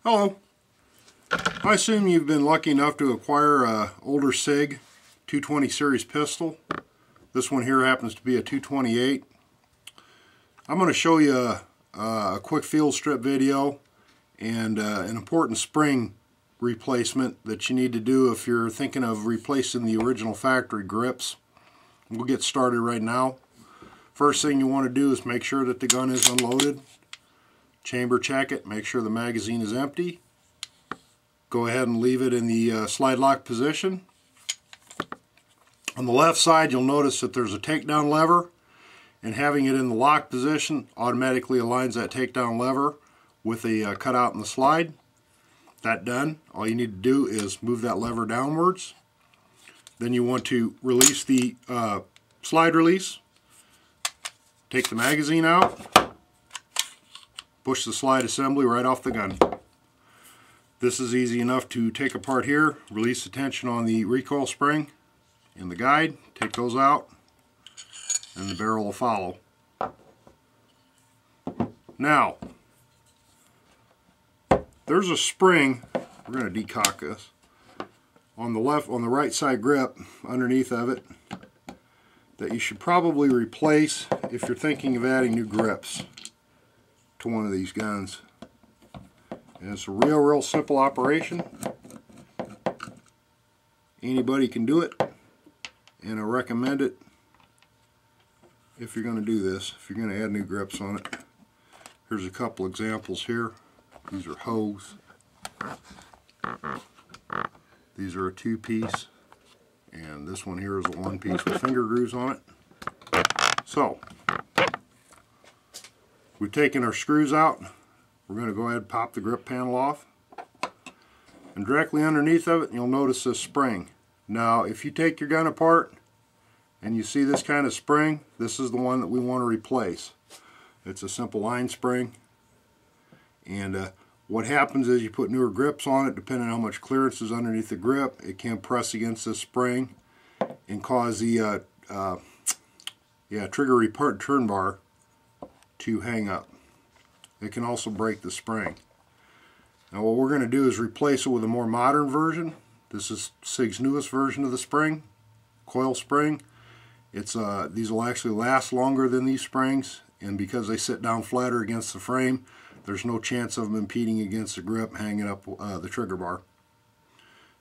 Hello. I assume you've been lucky enough to acquire an older Sig 220 Series pistol. This one here happens to be a 228. I'm going to show you a quick field strip video and an important spring replacement that you need to do if you're thinking of replacing the original factory grips. We'll get started right now. First thing you want to do is make sure that the gun is unloaded. Chamber check it, make sure the magazine is empty. Go ahead and leave it in the slide lock position. On the left side you'll notice that there's a takedown lever, and having it in the lock position automatically aligns that takedown lever with the cutout in the slide. That done, all you need to do is move that lever downwards. Then you want to release the slide release. Take the magazine out. Push the slide assembly right off the gun. This is easy enough to take apart here. Release the tension on the recoil spring and the guide. Take those out and the barrel will follow. Now, there's a spring, we're going to decock this, on the right side grip underneath of it that you should probably replace if you're thinking of adding new grips to one of these guns. And it's a real simple operation. Anybody can do it, and I recommend it if you're going to do this, if you're going to add new grips on it. Here's a couple examples here. These are hose. These are a 2-piece, and this one here is a 1-piece with finger grooves on it. So, we've taken our screws out. We're going to go ahead and pop the grip panel off. And directly underneath of it, you'll notice this spring. Now, if you take your gun apart and you see this kind of spring, this is the one that we want to replace. It's a simple line spring. And what happens is you put newer grips on it, depending on how much clearance is underneath the grip, it can press against this spring and cause the trigger return bar to hang up. It can also break the spring. Now what we're going to do is replace it with a more modern version. This is Sig's newest version of the spring, coil spring. It's these will actually last longer than these springs, and because they sit down flatter against the frame, there's no chance of them impeding against the grip hanging up the trigger bar.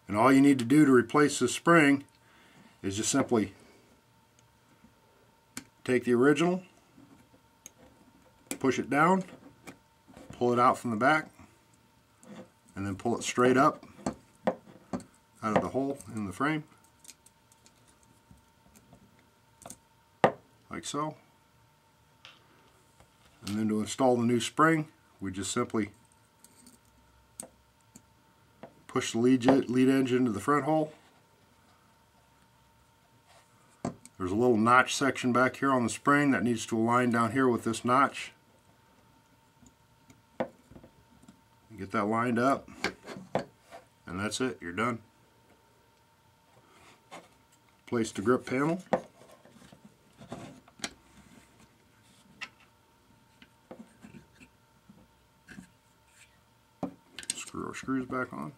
And all you need to do to replace this spring is just simply take the original, push it down, pull it out from the back, and then pull it straight up out of the hole in the frame, like so. And then to install the new spring, we just simply push the lead edge into the front hole. There's a little notch section back here on the spring that needs to align down here with this notch. Get that lined up, and that's it, you're done. Place the grip panel. Screw our screws back on.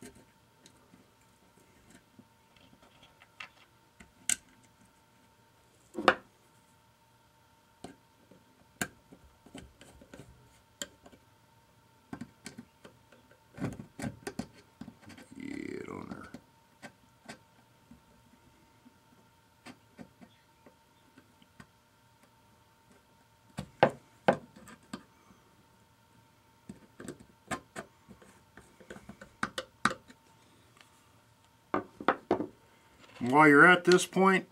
While you're at this point,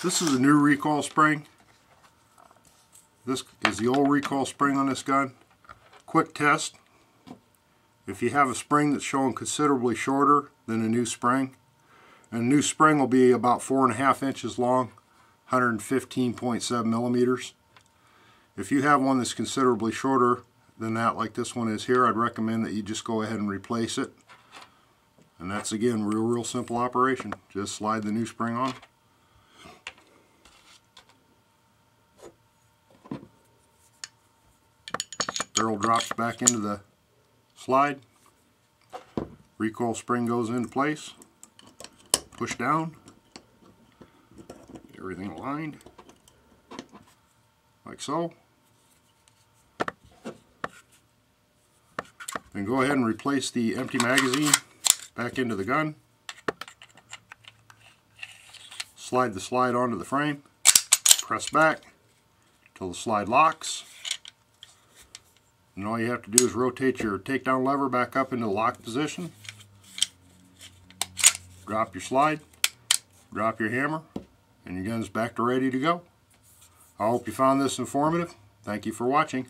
this is a new recoil spring. This is the old recoil spring on this gun. Quick test. If you have a spring that's showing considerably shorter than a new spring, and a new spring will be about 4.5 inches long, 115.7 millimeters. If you have one that's considerably shorter than that, like this one is here, I'd recommend that you just go ahead and replace it. And that's, again, real simple operation. Just slide the new spring on. barrel drops back into the slide. Recoil spring goes into place. Push down. Get everything aligned. Like so. Then go ahead and replace the empty magazine back into the gun. Slide the slide onto the frame. Press back until the slide locks. And all you have to do is rotate your takedown lever back up into the lock position. Drop your slide, drop your hammer, and your gun's back to ready to go. I hope you found this informative. Thank you for watching.